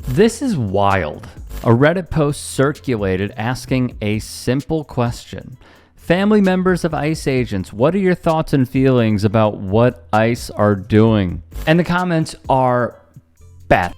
This is wild. A Reddit post circulated asking a simple question. Family members of ICE agents, what are your thoughts and feelings about what ICE are doing? And the comments are bad.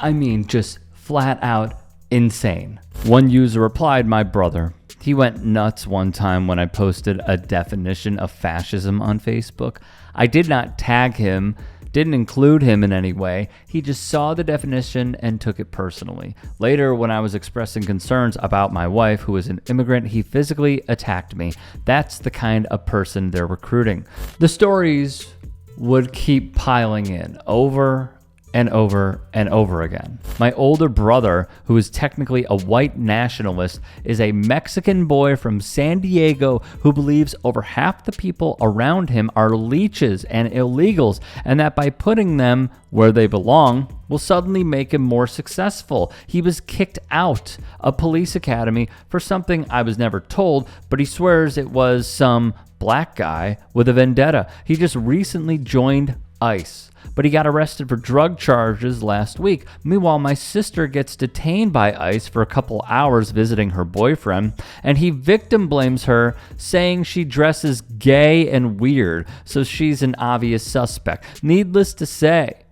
I mean, just flat out insane. One user replied, my brother. He went nuts one time when I posted a definition of fascism on Facebook. I did not tag him, didn't include him in any way. He just saw the definition and took it personally. Later, when I was expressing concerns about my wife, who is an immigrant, he physically attacked me. That's the kind of person they're recruiting. The stories would keep piling in over and over and over again. My older brother, who is technically a white nationalist, is a Mexican boy from San Diego who believes over half the people around him are leeches and illegals, and that by putting them where they belong will suddenly make him more successful. He was kicked out of police academy for something I was never told, but he swears it was some black guy with a vendetta. He just recently joined ICE, but he got arrested for drug charges last week. Meanwhile, my sister gets detained by ICE for a couple hours visiting her boyfriend, and he victim blames her, saying she dresses gay and weird, so she's an obvious suspect. Needless to say,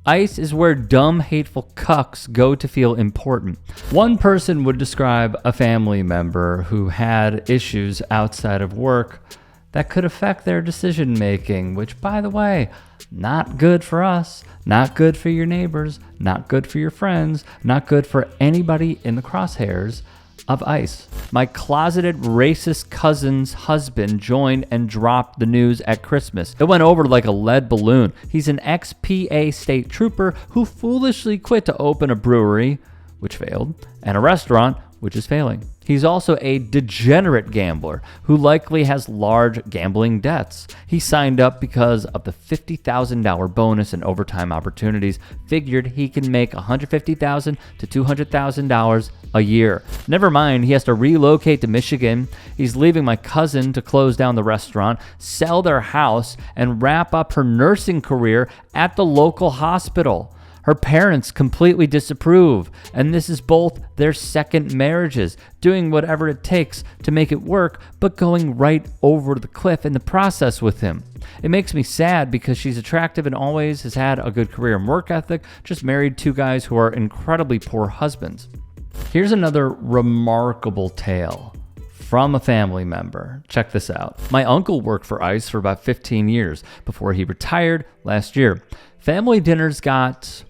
ICE is where dumb, hateful cucks go to feel important. One person would describe a family member who had issues outside of work that could affect their decision making, which, by the way, not good for us, not good for your neighbors, not good for your friends, not good for anybody in the crosshairs of ICE. My closeted racist cousin's husband joined and dropped the news at Christmas. It went over like a lead balloon. He's an ex-PA state trooper who foolishly quit to open a brewery, which failed, and a restaurant, which is failing. He's also a degenerate gambler who likely has large gambling debts. He signed up because of the $50,000 bonus and overtime opportunities, figured he can make $150,000 to $200,000 a year. Never mind, he has to relocate to Michigan. He's leaving my cousin to close down the restaurant, sell their house, and wrap up her nursing career at the local hospital. Her parents completely disapprove, and this is both their second marriages, doing whatever it takes to make it work, but going right over the cliff in the process with him. It makes me sad because she's attractive and always has had a good career and work ethic, just married two guys who are incredibly poor husbands. Here's another remarkable tale from a family member. Check this out. My uncle worked for ICE for about 15 years before he retired last year. Family dinners got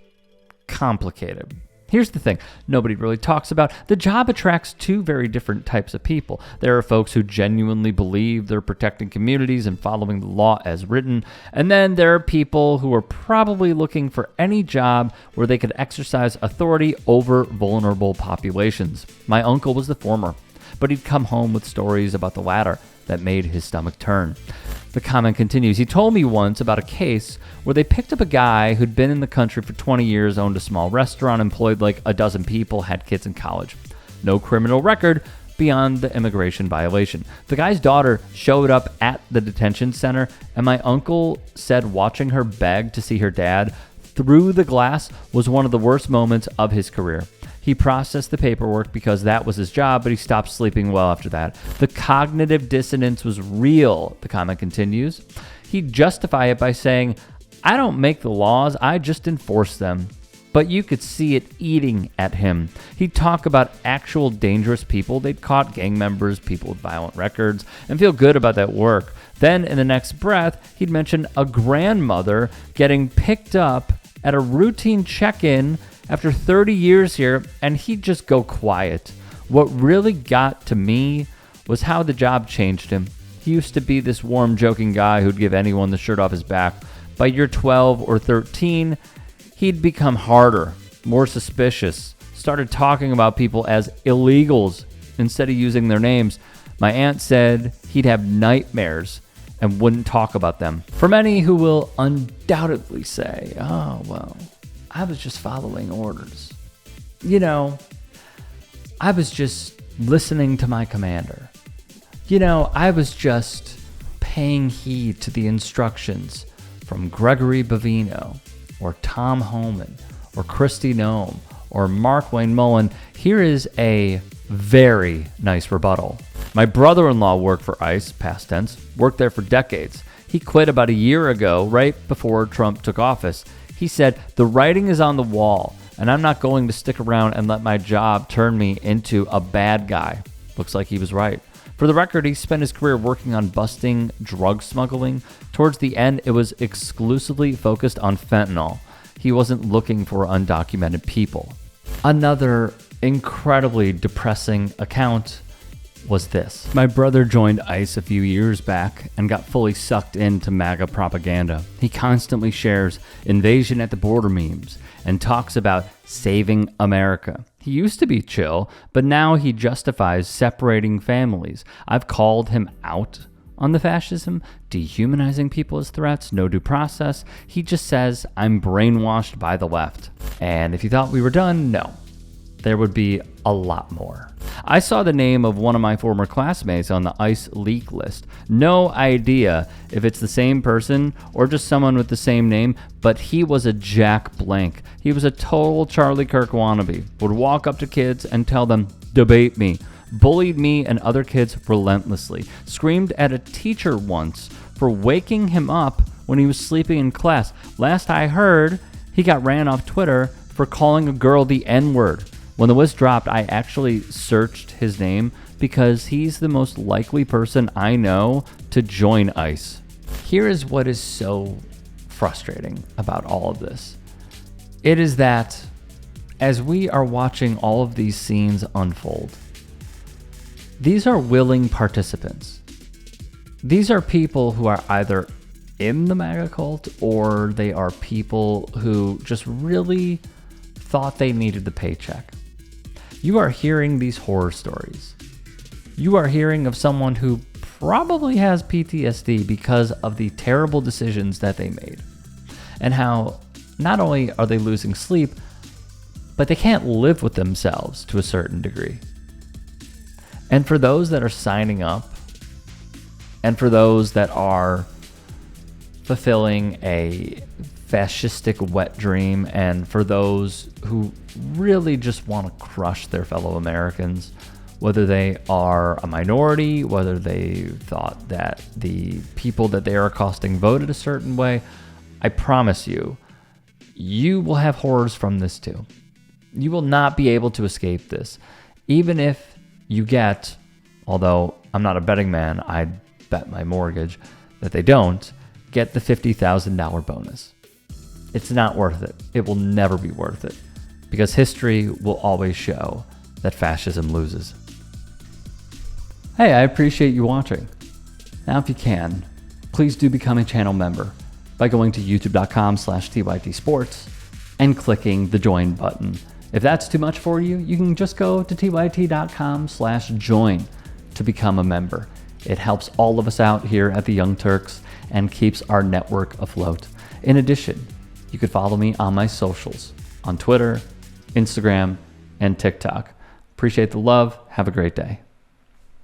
complicated. Here's the thing nobody really talks about. The job attracts two very different types of people. There are folks who genuinely believe they're protecting communities and following the law as written. And then there are people who are probably looking for any job where they could exercise authority over vulnerable populations. My uncle was the former, but he'd come home with stories about the latter that made his stomach turn. The comment continues. He told me once about a case where they picked up a guy who'd been in the country for 20 years, owned a small restaurant, employed like a dozen people, had kids in college. No criminal record beyond the immigration violation. The guy's daughter showed up at the detention center, and my uncle said watching her beg to see her dad through the glass was one of the worst moments of his career. He processed the paperwork because that was his job, but he stopped sleeping well after that. The cognitive dissonance was real, the comment continues. He'd justify it by saying, I don't make the laws, I just enforce them. But you could see it eating at him. He'd talk about actual dangerous people they'd caught, gang members, people with violent records, and feel good about that work. Then in the next breath, he'd mention a grandmother getting picked up at a routine check-in after 30 years here, and he'd just go quiet. What really got to me was how the job changed him. He used to be this warm, joking guy who'd give anyone the shirt off his back. By year 12 or 13, he'd become harder, more suspicious, started talking about people as illegals instead of using their names. My aunt said he'd have nightmares and wouldn't talk about them. For many who will undoubtedly say, oh, well, I was just following orders. You know, I was just listening to my commander. You know, I was just paying heed to the instructions from Gregory Bavino or Tom Homan or Christy Nome or Mark Wayne Mullen, here is a very nice rebuttal. My brother-in-law worked for ICE, past tense, worked there for decades. He quit about a year ago, right before Trump took office. He said, "The writing is on the wall, and I'm not going to stick around and let my job turn me into a bad guy." Looks like he was right. For the record, he spent his career working on busting drug smuggling. Towards the end, it was exclusively focused on fentanyl. He wasn't looking for undocumented people. Another incredibly depressing account was this. My brother joined ICE a few years back and got fully sucked into MAGA propaganda. He constantly shares invasion at the border memes and talks about saving America. He used to be chill, but now he justifies separating families. I've called him out on the fascism, dehumanizing people as threats, no due process. He just says, I'm brainwashed by the left. And if you thought we were done, no. There would be a lot more. I saw the name of one of my former classmates on the ICE leak list. No idea if it's the same person or just someone with the same name, but he was a Jack Blank. He was a total Charlie Kirk wannabe. Would walk up to kids and tell them, debate me. Bullied me and other kids relentlessly. Screamed at a teacher once for waking him up when he was sleeping in class. Last I heard, he got ran off Twitter for calling a girl the N-word. When the list dropped, I actually searched his name because he's the most likely person I know to join ICE. Here is what is so frustrating about all of this. It is that as we are watching all of these scenes unfold, these are willing participants. These are people who are either in the MAGA cult or they are people who just really thought they needed the paycheck. You are hearing these horror stories. You are hearing of someone who probably has PTSD because of the terrible decisions that they made. And how not only are they losing sleep, but they can't live with themselves to a certain degree. And for those that are signing up, and for those that are fulfilling a fascistic wet dream, and for those who really just want to crush their fellow Americans, whether they are a minority, whether they thought that the people that they are accosting voted a certain way, I promise you, you will have horrors from this too. You will not be able to escape this. Even if you get, although I'm not a betting man, I'd bet my mortgage that they don't, get the $50,000 bonus. It's not worth it. It will never be worth it, because history will always show that fascism loses. Hey, I appreciate you watching. Now, if you can, please do become a channel member by going to youtube.com/TYTSports and clicking the join button. If that's too much for you, you can just go to tyt.com/join to become a member. It helps all of us out here at the Young Turks and keeps our network afloat. In addition, you could follow me on my socials, on Twitter, Instagram, and TikTok. Appreciate the love. Have a great day.